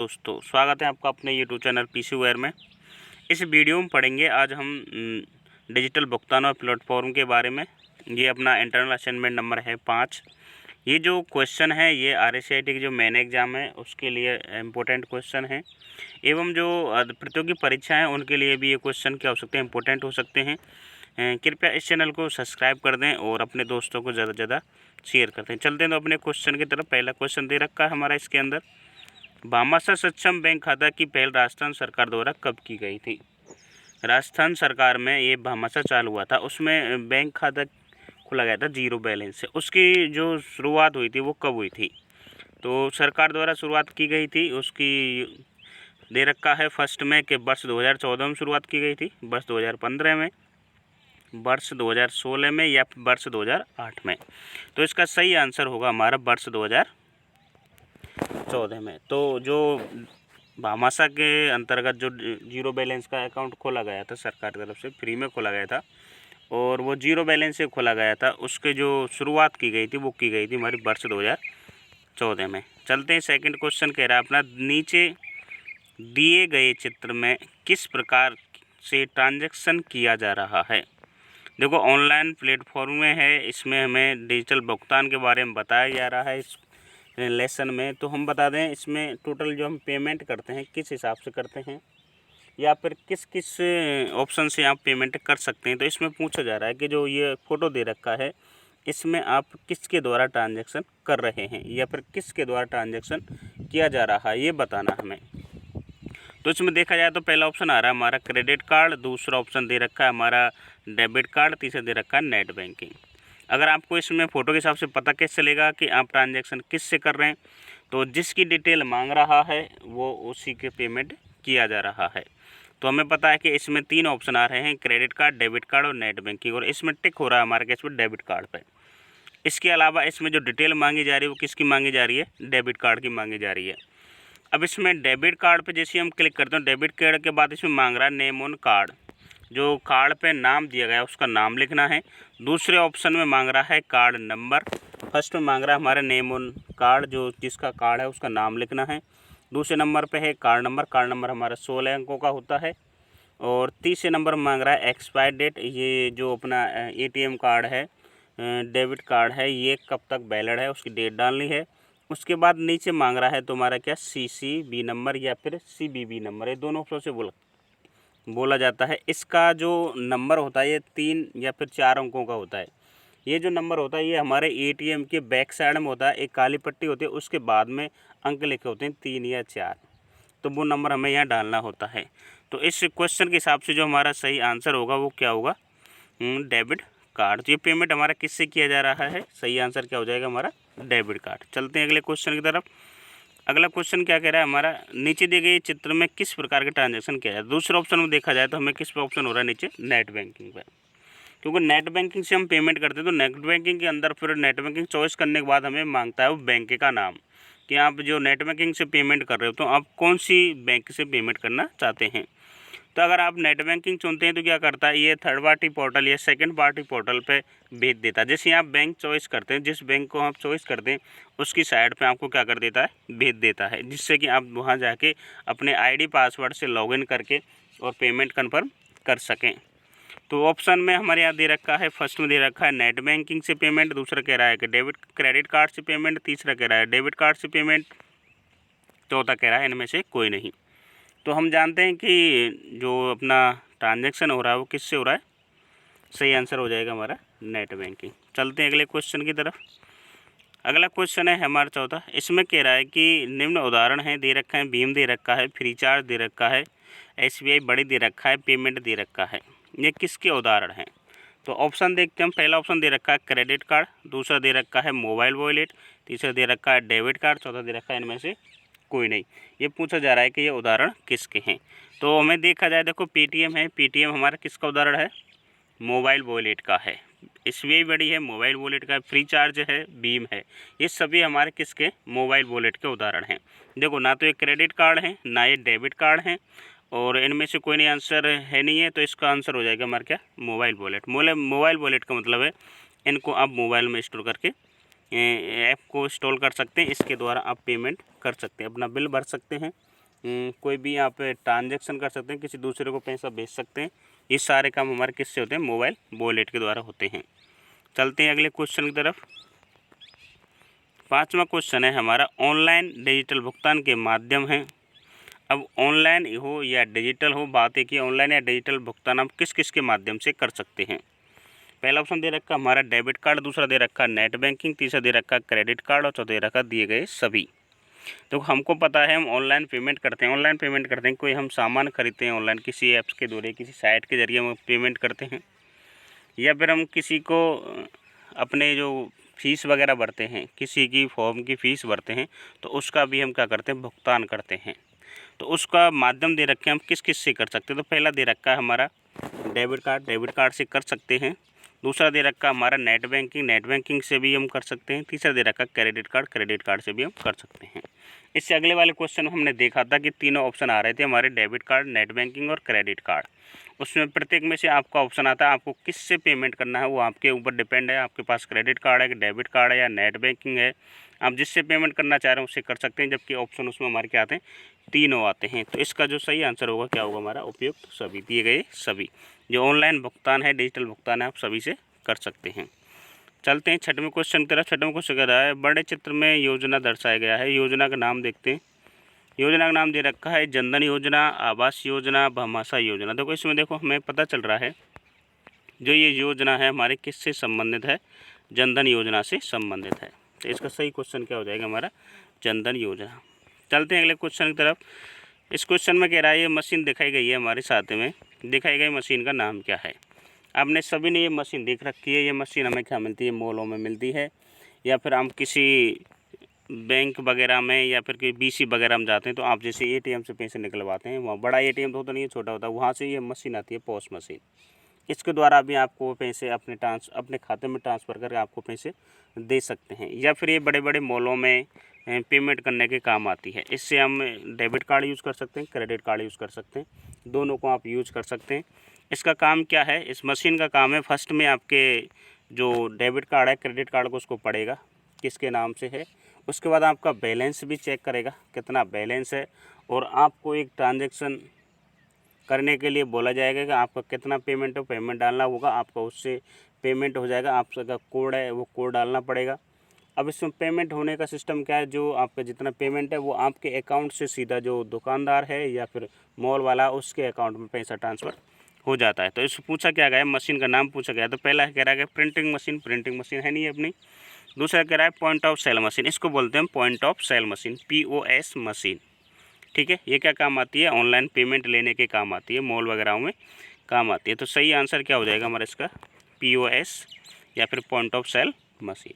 दोस्तों, स्वागत है आपका अपने यूट्यूब चैनल पीसी वेयर में। इस वीडियो में पढ़ेंगे आज हम डिजिटल भुगतान और प्लेटफॉर्म के बारे में। ये अपना इंटरनल असाइनमेंट नंबर है 5। ये जो क्वेश्चन है ये RSCIT की जो मेन एग्ज़ाम है उसके लिए इम्पोर्टेंट क्वेश्चन है, एवं जो प्रतियोगी परीक्षा हैं उनके लिए भी ये क्वेश्चन क्या हो सकते हैं, इम्पोर्टेंट हो सकते हैं। कृपया इस चैनल को सब्सक्राइब कर दें और अपने दोस्तों को ज़्यादा से ज़्यादा शेयर करते हैं। चलते हैं तो अपने क्वेश्चन की तरफ। पहला क्वेश्चन दे रखा है हमारा इसके अंदर, भामाशाह सक्षम बैंक खाता की पहल राजस्थान सरकार द्वारा कब की गई थी। राजस्थान सरकार में ये भामाशाह चालू हुआ था, उसमें बैंक खाता खोला गया था जीरो बैलेंस से। उसकी जो शुरुआत हुई थी वो कब हुई थी, तो सरकार द्वारा शुरुआत की गई थी उसकी दे रखा है फर्स्ट में कि वर्ष 2014 में शुरुआत की गई थी, वर्ष 2015 में, वर्ष 2016 में या वर्ष 2008 में। तो इसका सही आंसर होगा हमारा वर्ष 2014 में। तो जो भामाशाह के अंतर्गत जो जीरो बैलेंस का अकाउंट खोला गया था सरकार की तरफ से, फ्री में खोला गया था और वो जीरो बैलेंस से खोला गया था, उसके जो शुरुआत की गई थी वो की गई थी हमारी वर्ष 2014 में। चलते हैं सेकंड क्वेश्चन कह रहा है अपना, नीचे दिए गए चित्र में किस प्रकार से ट्रांजैक्शन किया जा रहा है। देखो ऑनलाइन प्लेटफॉर्म में है, इसमें हमें डिजिटल भुगतान के बारे में बताया जा रहा है इस लेसन में। तो हम बता दें इसमें टोटल जो हम पेमेंट करते हैं किस हिसाब से करते हैं या फिर किस किस ऑप्शन से आप पेमेंट कर सकते हैं। तो इसमें पूछा जा रहा है कि जो ये फ़ोटो दे रखा है इसमें आप किसके द्वारा ट्रांजैक्शन कर रहे हैं या फिर किसके द्वारा ट्रांजैक्शन किया जा रहा है ये बताना हमें। तो इसमें देखा जाए तो पहला ऑप्शन आ रहा है हमारा क्रेडिट कार्ड, दूसरा ऑप्शन दे रखा है हमारा डेबिट कार्ड, तीसरा दे रखा है नेट बैंकिंग। अगर आपको इसमें फ़ोटो के हिसाब से पता कैसे चलेगा कि आप ट्रांजैक्शन किस से कर रहे हैं, तो जिसकी डिटेल मांग रहा है वो उसी के पेमेंट किया जा रहा है। तो हमें पता है कि इसमें 3 ऑप्शन आ रहे हैं, क्रेडिट कार्ड, डेबिट कार्ड और नेट बैंकिंग, और इसमें टिक हो रहा है हमारे केस में डेबिट कार्ड पे। इसके अलावा इसमें जो डिटेल मांगी जा रही है वो किसकी मांगी जा रही है, डेबिट कार्ड की मांगी जा रही है। अब इसमें डेबिट कार्ड पे जैसे हम क्लिक करते हैं, डेबिट कार्ड के बाद इसमें मांग रहा है नेम ऑन कार्ड, जो कार्ड पे नाम दिया गया है उसका नाम लिखना है। दूसरे ऑप्शन में मांग रहा है कार्ड नंबर। फर्स्ट में मांग रहा है हमारा नेम ऑन कार्ड, जो जिसका कार्ड है उसका नाम लिखना है। दूसरे नंबर पे है कार्ड नंबर हमारा 16 अंकों का होता है। और तीसरे नंबर में मांग रहा है एक्सपायर डेट, ये जो अपना ATM कार्ड है, डेबिट कार्ड है, ये कब तक वैलिड है उसकी डेट डालनी है। उसके बाद नीचे मांग रहा है तुम्हारा क्या CCV नंबर या फिर CVV नंबर, ये दोनों ऑप्शन से बोला जाता है। इसका जो नंबर होता है ये 3 या फिर 4 अंकों का होता है। ये जो नंबर होता है ये हमारे ATM के बैक साइड में होता है, एक काली पट्टी होती है, उसके बाद में अंक लिखे होते हैं 3 या 4, तो वो नंबर हमें यहाँ डालना होता है। तो इस क्वेश्चन के हिसाब से जो हमारा सही आंसर होगा वो क्या होगा, डेबिट कार्ड। तो ये पेमेंट हमारा किससे किया जा रहा है, सही आंसर क्या हो जाएगा हमारा डेबिट कार्ड। चलते हैं अगले क्वेश्चन की तरफ। अगला क्वेश्चन क्या कह रहा है हमारा, नीचे दिए गए चित्र में किस प्रकार के ट्रांजैक्शन किया जाए। दूसरे ऑप्शन में देखा जाए तो हमें किस पे ऑप्शन हो रहा है नीचे, नेट बैंकिंग पे, क्योंकि नेट बैंकिंग से हम पेमेंट करते हैं। तो नेट बैंकिंग के अंदर फिर नेट बैंकिंग चॉइस करने के बाद हमें मांगता है वो बैंक का नाम, कि आप जो नेट बैंकिंग से पेमेंट कर रहे हो तो आप कौन सी बैंक से पेमेंट करना चाहते हैं। तो अगर आप नेट बैंकिंग चुनते हैं तो क्या करता है ये थर्ड पार्टी पोर्टल या सेकंड पार्टी पोर्टल पे भेज देता है। जैसे आप बैंक चॉइस करते हैं, जिस बैंक को आप चॉइस करते हैं उसकी साइड पे आपको क्या कर देता है, भेज देता है, जिससे कि आप वहां जाके अपने ID पासवर्ड से लॉगिन करके और पेमेंट कन्फर्म कर सकें। तो ऑप्शन में हमारे यहाँ दे रखा है, फर्स्ट में दे रखा है नेट बैंकिंग से पेमेंट, दूसरा कह रहा है कि क्रेडिट कार्ड से पेमेंट, तीसरा कह रहा है डेबिट कार्ड से पेमेंट, चौथा कह रहा है इनमें से कोई नहीं। तो हम जानते हैं कि जो अपना ट्रांजैक्शन हो रहा है वो किससे हो रहा है, सही आंसर हो जाएगा हमारा नेट बैंकिंग। चलते हैं अगले क्वेश्चन की तरफ। अगला क्वेश्चन है हमारा चौथा, इसमें कह रहा है कि निम्न उदाहरण है दे रखा है, भीम दे रखा है, फ्रीचार्ज दे रखा है, SBI बड़ी दे रखा है, पेमेंट दे रखा है, ये किसके उदाहरण हैं। तो ऑप्शन देखते हैं हम। पहला ऑप्शन दे रखा है क्रेडिट कार्ड, दूसरा दे रखा है मोबाइल वॉलेट, तीसरा दे रखा है डेबिट कार्ड, चौथा दे रखा है इनमें से कोई नहीं। ये पूछा जा रहा है कि ये उदाहरण किसके हैं। तो हमें देखा जाए, देखो पेटीएम है, पेटीएम हमारा किसका उदाहरण है, मोबाइल वॉलेट का है। SBI बड़ी है, मोबाइल वॉलेट का है, फ्रीचार्ज है, भीम है, ये सभी हमारे किसके, मोबाइल वॉलेट के उदाहरण हैं। देखो ना तो ये क्रेडिट कार्ड है ना ये डेबिट कार्ड है, और इनमें से कोई नहीं आंसर है नहीं है, तो इसका आंसर हो जाएगा हमारा क्या, मोबाइल वॉलेट। मोबाइल वॉलेट का मतलब है इनको आप मोबाइल में स्टोर करके ऐप को इंस्टॉल कर सकते हैं, इसके द्वारा आप पेमेंट कर सकते हैं, अपना बिल भर सकते हैं कोई भी यहाँ पे ट्रांजैक्शन कर सकते हैं, किसी दूसरे को पैसा भेज सकते हैं। ये सारे काम हमारे किससे होते हैं? मोबाइल वॉलेट के द्वारा होते हैं। चलते हैं अगले क्वेश्चन की तरफ। 5वां क्वेश्चन है हमारा, ऑनलाइन डिजिटल भुगतान के माध्यम है। अब ऑनलाइन हो या डिजिटल हो, बात है कि ऑनलाइन या डिजिटल भुगतान हम किस किस के माध्यम से कर सकते हैं। पहला ऑप्शन दे रखा हमारा डेबिट कार्ड, दूसरा दे रखा नेट बैंकिंग, तीसरा दे रखा क्रेडिट कार्ड और चौथा दे रखा दिए गए सभी। तो हमको पता है हम ऑनलाइन पेमेंट करते हैं। ऑनलाइन पेमेंट करते हैं, कोई हम सामान खरीदते हैं ऑनलाइन किसी ऐप्स के द्वारा, किसी साइट के जरिए हम पेमेंट करते हैं, या फिर हम किसी को अपने जो फीस वगैरह भरते हैं, किसी की फॉर्म की फ़ीस भरते हैं, तो उसका भी हम क्या करते हैं? भुगतान करते हैं। तो उसका माध्यम दे रखे हैं हम किस किस से कर सकते हैं। तो पहला दे रखा है हमारा डेबिट कार्ड, डेबिट कार्ड से कर सकते हैं। दूसरा दे रखा हमारा नेट बैंकिंग, नेट बैंकिंग से भी हम कर सकते हैं। तीसरा दे रखा क्रेडिट कार्ड, क्रेडिट कार्ड से भी हम कर सकते हैं। इससे अगले वाले क्वेश्चन में हमने देखा था कि तीनों ऑप्शन आ रहे थे हमारे, डेबिट कार्ड, नेट बैंकिंग और क्रेडिट कार्ड। उसमें प्रत्येक में से आपका ऑप्शन आता है, आपको किस से पेमेंट करना है वो आपके ऊपर डिपेंड है। आपके पास क्रेडिट कार्ड है, डेबिट कार्ड है या नेट बैंकिंग है, आप जिससे पेमेंट करना चाह रहे हैं उससे कर सकते हैं। जबकि ऑप्शन उसमें हमारे क्या आते हैं? तीनों आते हैं। तो इसका जो सही आंसर होगा क्या होगा हमारा? उपयुक्त सभी, दिए गए सभी। जो ऑनलाइन भुगतान है, डिजिटल भुगतान है, आप सभी से कर सकते हैं। चलते हैं 6वें क्वेश्चन की तरफ। 6वां क्वेश्चन कह रहा है, बड़े चित्र में योजना दर्शाया गया है। योजना का नाम देखते हैं। योजना का नाम दे रखा है जनधन योजना, आवास योजना, भामाशाह योजना। देखो इसमें देखो हमें पता चल रहा है जो ये योजना है हमारे किससे संबंधित है? जनधन योजना से संबंधित है। तो इसका सही क्वेश्चन क्या हो जाएगा हमारा? जनधन योजना। चलते हैं अगले क्वेश्चन की तरफ। इस क्वेश्चन में कह रहा है ये मशीन दिखाई गई है हमारे साथ में, दिखाई गई मशीन का नाम क्या है? आपने सभी ने ये मशीन देख रखी है। ये मशीन हमें क्या मिलती है? मॉलों में मिलती है, या फिर हम किसी बैंक वगैरह में या फिर कोई बीसी वगैरह में जाते हैं तो आप जैसे एटीएम से पैसे निकलवाते हैं, वहाँ बड़ा एटीएम तो होता नहीं है, छोटा होता है, वहाँ से ये मशीन आती है, पॉस मशीन। इसके द्वारा भी आपको पैसे अपने खाते में ट्रांसफ़र करके आपको पैसे दे सकते हैं। या फिर ये बड़े बड़े मॉलों में पेमेंट करने के काम आती है। इससे हम डेबिट कार्ड यूज़ कर सकते हैं, क्रेडिट कार्ड यूज़ कर सकते हैं, दोनों को आप यूज़ कर सकते हैं। इसका काम क्या है? इस मशीन का काम है, फर्स्ट में आपके जो डेबिट कार्ड है, क्रेडिट कार्ड को उसको पढ़ेगा किसके नाम से है। उसके बाद आपका बैलेंस भी चेक करेगा कितना बैलेंस है, और आपको एक ट्रांजैक्शन करने के लिए बोला जाएगा कि आपका कितना पेमेंट है, पेमेंट डालना होगा, आपका उससे पेमेंट हो जाएगा। आपका कोड है वो कोड डालना पड़ेगा। अब इसमें पेमेंट होने का सिस्टम क्या है? जो आपका जितना पेमेंट है वो आपके अकाउंट से सीधा जो दुकानदार है या फिर मॉल वाला उसके अकाउंट में पैसा ट्रांसफ़र हो जाता है। तो इससे पूछा क्या गया? मशीन का नाम पूछा गया। तो पहला कह रहा है कि प्रिंटिंग मशीन, प्रिंटिंग मशीन है नहीं अपनी। दूसरा कह रहा है पॉइंट ऑफ सेल मशीन, इसको बोलते हैं point of sale machine, POS machine. ठीक है, ये क्या काम आती है? ऑनलाइन पेमेंट लेने के काम आती है, मॉल वगैरह में काम आती है। तो सही आंसर क्या हो जाएगा हमारा इसका? POS या फिर पॉइंट ऑफ सेल मशीन।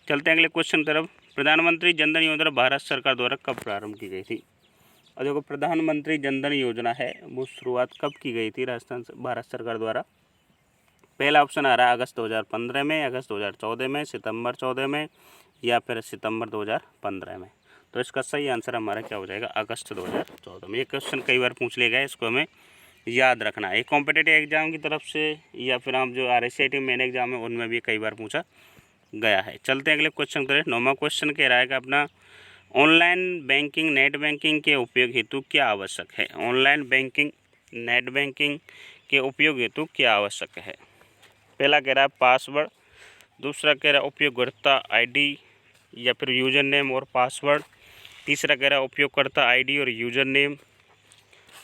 चलते हैं अगले क्वेश्चन की तरफ। प्रधानमंत्री जनधन योजना भारत सरकार द्वारा कब प्रारंभ की गई थी? और देखो प्रधानमंत्री जनधन योजना है वो शुरुआत कब की गई थी भारत सरकार द्वारा? पहला ऑप्शन आ रहा है अगस्त 2015 में, अगस्त 2014 में, सितंबर 14 में, या फिर सितंबर 2015 में। तो इसका सही आंसर हमारा क्या हो जाएगा? अगस्त 2014 में। ये क्वेश्चन कई बार पूछ लिया गया है, इसको हमें याद रखना है। कॉम्पिटिटिव एग्जाम की तरफ से या फिर आप जो RSIT मेन एग्जाम है उनमें भी कई बार पूछा गया है। चलते हैं अगले क्वेश्चन की तरफ। 9वां क्वेश्चन कह रहा है कि अपना ऑनलाइन बैंकिंग, नेट बैंकिंग के उपयोग हेतु क्या आवश्यक है? ऑनलाइन बैंकिंग, नेट बैंकिंग के उपयोग हेतु क्या आवश्यक है? पहला कह रहा है पासवर्ड, दूसरा कह रहा है उपयोगकर्ता ID या फिर यूज़र नेम और पासवर्ड, तीसरा कह रहा है उपयोगकर्ता ID और यूज़र नेम,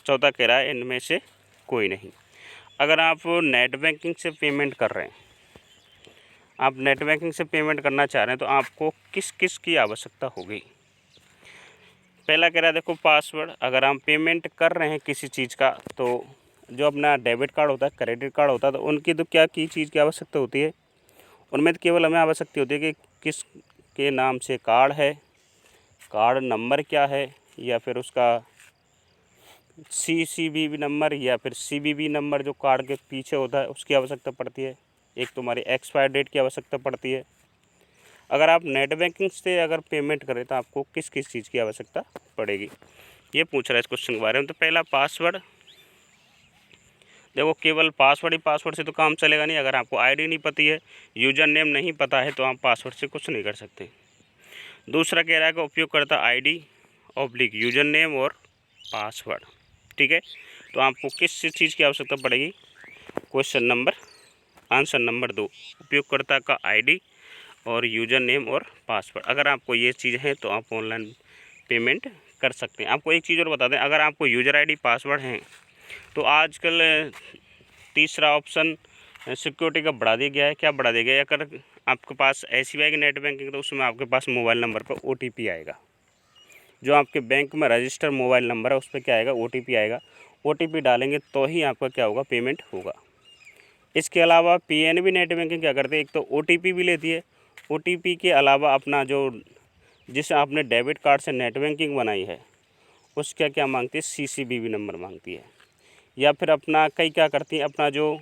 चौथा कह रहा है इनमें से कोई नहीं। अगर आप नेट बैंकिंग से पेमेंट कर रहे हैं, आप नेट बैंकिंग से पेमेंट करना चाह रहे हैं, तो आपको किस किस की आवश्यकता होगी? पहला कह रहा है देखो पासवर्ड। अगर हम पेमेंट कर रहे हैं किसी चीज़ का, तो जो अपना डेबिट कार्ड होता है, क्रेडिट कार्ड होता है, तो उनकी तो क्या की चीज़ की आवश्यकता होती है? उनमें तो केवल हमें आवश्यकता होती है कि किस के नाम से कार्ड है, कार्ड नंबर क्या है, या फिर उसका CCV नंबर या फिर CVV नंबर जो कार्ड के पीछे होता है उसकी आवश्यकता पड़ती है। एक तुम्हारी एक्सपायर डेट की आवश्यकता पड़ती है। अगर आप नेट बैंकिंग से अगर पेमेंट करें तो आपको किस किस चीज़ की आवश्यकता पड़ेगी, ये पूछ रहा है इस क्वेश्चन के बारे में। तो पहला पासवर्ड। देखो केवल पासवर्ड ही पासवर्ड से तो काम चलेगा नहीं। अगर आपको ID नहीं पता है, यूज़र नेम नहीं पता है, तो आप पासवर्ड से कुछ नहीं कर सकते। दूसरा कह रहा है कि उपयोगकर्ता ID/यूज़र नेम और पासवर्ड। ठीक है, तो आपको किस चीज़ की आवश्यकता पड़ेगी? क्वेश्चन नंबर आंसर नंबर 2, उपयोगकर्ता का आईडी और यूज़र नेम और पासवर्ड। अगर आपको ये चीज़ है तो आप ऑनलाइन पेमेंट कर सकते हैं। आपको एक चीज़ और बता दें, अगर आपको यूज़र आईडी पासवर्ड हैं तो आजकल तीसरा ऑप्शन सिक्योरिटी का बढ़ा दिया गया है। क्या बढ़ा दिया गया है? अगर आपके पास SBI की नेट बैंकिंग तो उसमें आपके पास मोबाइल नंबर पर OTP आएगा। जो आपके बैंक में रजिस्टर मोबाइल नंबर है उस पर क्या आएगा? OTP आएगा। OTP डालेंगे तो ही आपका क्या होगा? पेमेंट होगा। इसके अलावा PNB नेट बैंकिंग क्या करते हैं? एक तो OTP भी लेती है, OTP के अलावा अपना जो जिस आपने डेबिट कार्ड से नेट बैंकिंग बनाई है उसका क्या मांगती है? CCVV नंबर मांगती है। या फिर अपना कई क्या करती है, अपना जो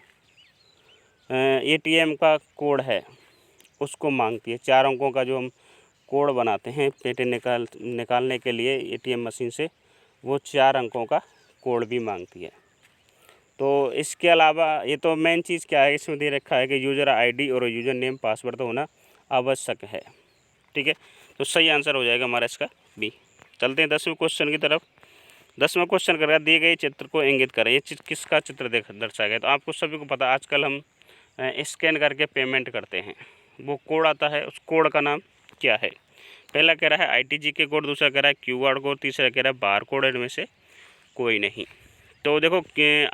ATM का कोड है उसको मांगती है। 4 अंकों का जो हम कोड बनाते हैं पेटे निकालने के लिए ATM मशीन से, वो 4 अंकों का कोड भी मांगती है। तो इसके अलावा ये तो मेन चीज़ क्या है, इसमें दे रखा है कि यूज़र आईडी और यूज़र नेम पासवर्ड तो होना आवश्यक है। ठीक है, तो सही आंसर हो जाएगा हमारा इसका B। चलते हैं 10वें क्वेश्चन की तरफ। 10वां क्वेश्चन करेगा, दिए गए चित्र को इंगित करें। ये किसका चित्र दर्शाया गया? तो आपको सभी को पता, आजकल हम स्कैन करके पेमेंट करते हैं, वो कोड आता है, उस कोड का नाम क्या है? पहला कह रहा है ITGK कोड, दूसरा कह रहा है QR कोड, तीसरा कह रहा है बार कोड। इनमें से कोई नहीं। तो देखो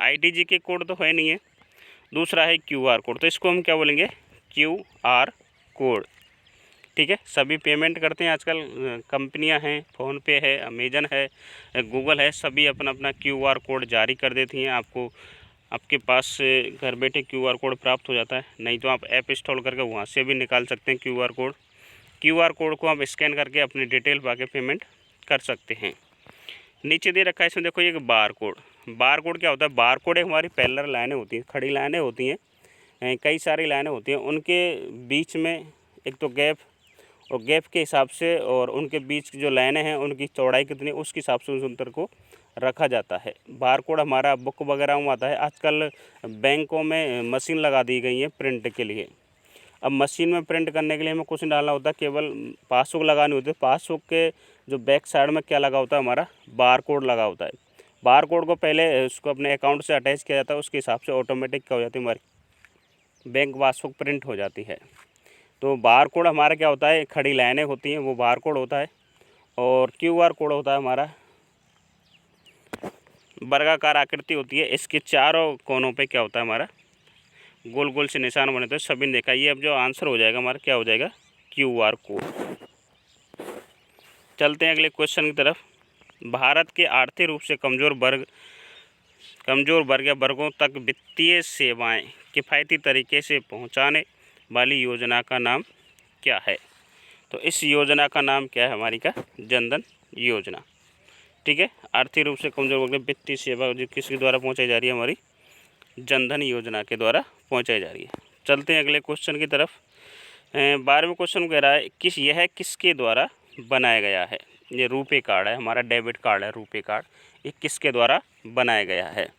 ITGK कोड तो है नहीं है, दूसरा है QR कोड, तो इसको हम क्या बोलेंगे? QR code. ठीक है, सभी पेमेंट करते हैं आजकल, कंपनियां हैं, फ़ोनपे है, अमेजन है, गूगल है, सभी अपना अपना QR कोड जारी कर देती हैं। आपको आपके पास घर बैठे QR कोड प्राप्त हो जाता है। नहीं तो आप ऐप इंस्टॉल करके वहाँ से भी निकाल सकते हैं QR कोड। QR कोड को आप स्कैन करके अपनी डिटेल पाके पेमेंट कर सकते हैं। नीचे दे रखा है इसमें देखो, एक बार कोड। बार कोड क्या होता है? बार कोड एक हमारी पैरेलल लाइनें होती हैं, खड़ी लाइनें होती हैं, कई सारी लाइनें होती हैं, उनके बीच में एक तो गैप, और गैप के हिसाब से और उनके बीच की जो लाइनें हैं उनकी चौड़ाई कितनी, उसके हिसाब से उस अंतर को रखा जाता है। बार कोड हमारा बुक वगैरह में आता है। आजकल बैंकों में मशीन लगा दी गई है प्रिंट के लिए। अब मशीन में प्रिंट करने के लिए हमें कुछ नहीं डालना होता, केवल पासबुक लगानी होती है। पासबुक के जो बैक साइड में क्या लगा होता है? हमारा बार कोड लगा होता है। बार कोड को पहले उसको अपने अकाउंट से अटैच किया जाता है, उसके हिसाब से ऑटोमेटिक क्या हो जाती है? हमारी बैंक पासबुक प्रिंट हो जाती है। तो बार कोड हमारा क्या होता है? खड़ी लाइनें होती हैं, वो बार कोड होता है। और QR कोड होता है हमारा, वर्गाकार आकृति होती है, इसके चारों कोनों पे क्या होता है? हमारा गोल गोल से निशान बने। तो सभी ने देखा, ये अब जो आंसर हो जाएगा हमारा क्या हो जाएगा? QR code. चलते हैं अगले क्वेश्चन की तरफ। भारत के आर्थिक रूप से कमज़ोर वर्ग या वर्गों तक वित्तीय सेवाएं किफ़ायती तरीके से पहुंचाने वाली योजना का नाम क्या है? तो इस योजना का नाम क्या है? हमारी का जनधन योजना। ठीक है, आर्थिक रूप से कमज़ोर वर्ग वित्तीय सेवा जो किसके द्वारा पहुंचाई जा रही है? हमारी जनधन योजना के द्वारा पहुंचाई जा रही है। चलते हैं अगले क्वेश्चन की तरफ। 12वें क्वेश्चन कह रहा है, यह किसके द्वारा बनाया गया है? ये रुपे कार्ड है, हमारा डेबिट कार्ड है रुपे कार्ड, ये किसके द्वारा बनाया गया है?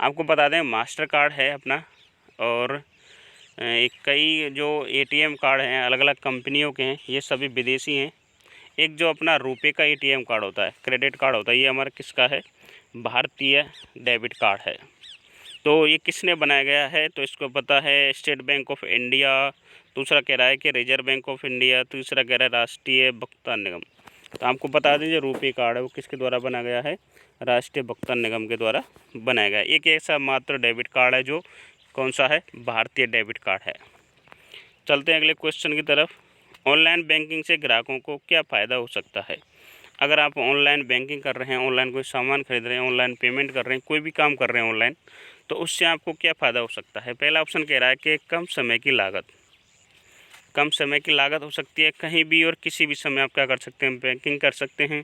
आपको बता दें, मास्टर कार्ड है अपना, और एक कई जो ATM कार्ड हैं अलग अलग कंपनियों के हैं, ये सभी विदेशी हैं। एक जो अपना रुपे का ATM कार्ड होता है, क्रेडिट कार्ड होता है, ये हमारा किसका है? भारतीय डेबिट कार्ड है। तो ये किसने बनाया गया है? तो इसको पता है स्टेट बैंक ऑफ इंडिया, दूसरा कह रहा है कि रिजर्व बैंक ऑफ इंडिया, तीसरा कह रहा है राष्ट्रीय भुगतान निगम। तो आपको बता दें, जो रुपे कार्ड है वो किसके द्वारा बनाया गया है? राष्ट्रीय भुगतान निगम के द्वारा बनाया गया है। एक ऐसा मात्र डेबिट कार्ड है जो कौन सा है? भारतीय डेबिट कार्ड है। चलते हैं अगले क्वेश्चन की तरफ। ऑनलाइन बैंकिंग से ग्राहकों को क्या फ़ायदा हो सकता है? अगर आप ऑनलाइन बैंकिंग कर रहे हैं, ऑनलाइन कोई सामान खरीद रहे हैं, ऑनलाइन पेमेंट कर रहे हैं, कोई भी काम कर रहे हैं ऑनलाइन, तो उससे आपको क्या फ़ायदा हो सकता है? पहला ऑप्शन कह रहा है कि कम समय की लागत हो सकती है, कहीं भी और किसी भी समय आप क्या कर सकते हैं? बैंकिंग कर सकते हैं।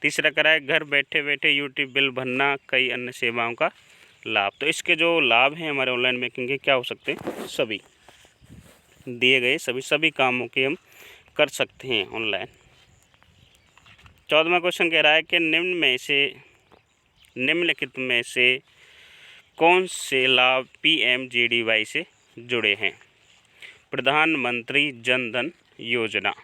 तीसरा कह रहा है घर बैठे बैठे यूटिलिटी बिल भरना, कई अन्य सेवाओं का लाभ। तो इसके जो लाभ हैं हमारे ऑनलाइन बैंकिंग के क्या हो सकते हैं? सभी दिए गए सभी कामों के हम कर सकते हैं ऑनलाइन। 14वां क्वेश्चन कह रहा है कि निम्नलिखित में से कौन से लाभ PMJDY से जुड़े हैं? प्रधानमंत्री जन धन योजना,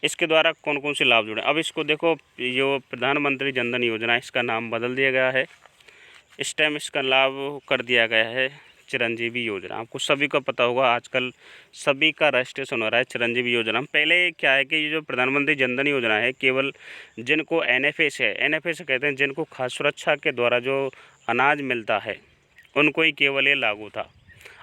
इसके द्वारा कौन कौन से लाभ जुड़े। अब इसको देखो, जो प्रधानमंत्री जनधन योजना है इसका नाम बदल दिया गया है, इस टाइम इसका लाभ कर दिया गया है चिरंजीवी योजना। आपको सभी को पता होगा आजकल सभी का रजिस्ट्रेशन हो रहा है चिरंजीवी योजना। पहले क्या है कि ये जो प्रधानमंत्री जनधन योजना है केवल जिनको NFS है, NFS कहते हैं जिनको खाद्य सुरक्षा के द्वारा जो अनाज मिलता है उनको ही केवल ये लागू था।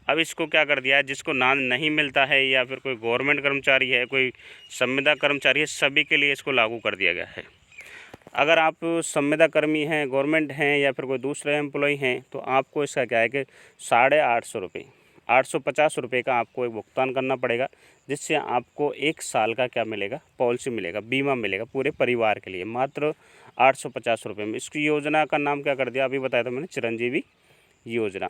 अब इसको क्या कर दिया है, जिसको अनाज नहीं मिलता है या फिर कोई गवर्नमेंट कर्मचारी है, कोई संविदा कर्मचारी है, सभी के लिए इसको लागू कर दिया गया है। अगर आप संविदा कर्मी हैं, गवर्नमेंट हैं या फिर कोई दूसरे एम्प्लॉय हैं तो आपको इसका क्या है कि 850 रुपये 850 रुपये का आपको एक भुगतान करना पड़ेगा, जिससे आपको 1 साल का क्या मिलेगा, पॉलिसी मिलेगा, बीमा मिलेगा पूरे परिवार के लिए मात्र 850 रुपये में। इसकी योजना का नाम क्या कर दिया, अभी बताया था मैंने, चिरंजीवी योजना।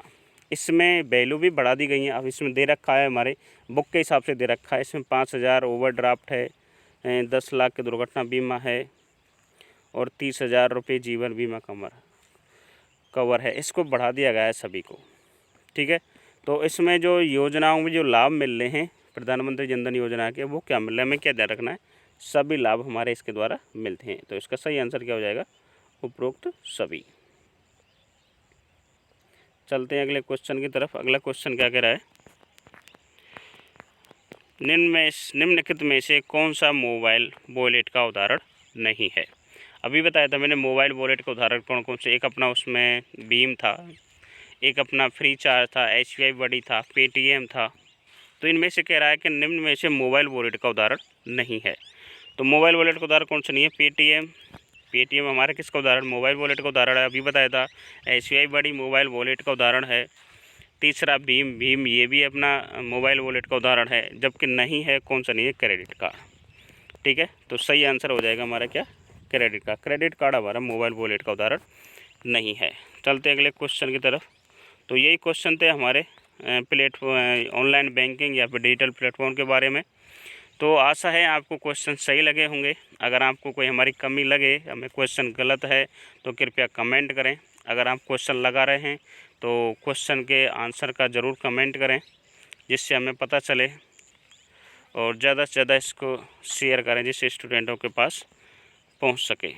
इसमें वैल्यू भी बढ़ा दी गई है। अब इसमें दे रखा है हमारे बुक के हिसाब से दे रखा है। इसमें 5000 ओवरड्राफ्ट है, 10 लाख के दुर्घटना बीमा है और 30,000 रुपये जीवन बीमा कवर है। इसको बढ़ा दिया गया है सभी को, ठीक है। तो इसमें जो योजनाओं में जो लाभ मिल रहे हैं प्रधानमंत्री जनधन योजना के, वो क्या मिल रहा है, हमें क्या ध्यान रखना है, सभी लाभ हमारे इसके द्वारा मिलते हैं। तो इसका सही आंसर क्या हो जाएगा, उपरोक्त सभी। चलते हैं अगले क्वेश्चन की तरफ। अगला क्वेश्चन क्या कह रहा है, निम्नलिखित में से कौन सा मोबाइल वॉलेट का उदाहरण नहीं है। अभी बताया था मैंने मोबाइल वॉलेट का उदाहरण कौन कौन से, एक अपना उसमें भीम था, एक अपना फ्री चार्ज था, SBI बड़ी था, पेटीएम था। तो इनमें से कह रहा है कि निम्न में से मोबाइल वॉलेट का उदाहरण नहीं है। तो मोबाइल वॉलेट का उदाहरण कौन सा नहीं है, पेटीएम हमारे किसका उदाहरण, मोबाइल वॉलेट का उदाहरण है। अभी बताया था SBI बड़ी मोबाइल वॉलेट का उदाहरण है। तीसरा भीम ये भी अपना मोबाइल वॉलेट का उदाहरण है। जबकि नहीं है, कौन सा नहीं है, क्रेडिट कार्ड, ठीक है। तो सही आंसर हो जाएगा हमारा क्या, क्रेडिट कार्ड। क्रेडिट कार्ड हमारा मोबाइल वॉलेट का उदाहरण नहीं है। चलते अगले क्वेश्चन की तरफ। तो यही क्वेश्चन थे हमारे प्लेटफॉर्म ऑनलाइन बैंकिंग या फिर डिजिटल प्लेटफॉर्म के बारे में। तो आशा है आपको क्वेश्चन सही लगे होंगे। अगर आपको कोई हमारी कमी लगे, हमें क्वेश्चन गलत है तो कृपया कमेंट करें। अगर आप क्वेश्चन लगा रहे हैं तो क्वेश्चन के आंसर का ज़रूर कमेंट करें, जिससे हमें पता चले, और ज़्यादा से ज़्यादा इसको शेयर करें जिससे स्टूडेंटों के पास पहुंच सके।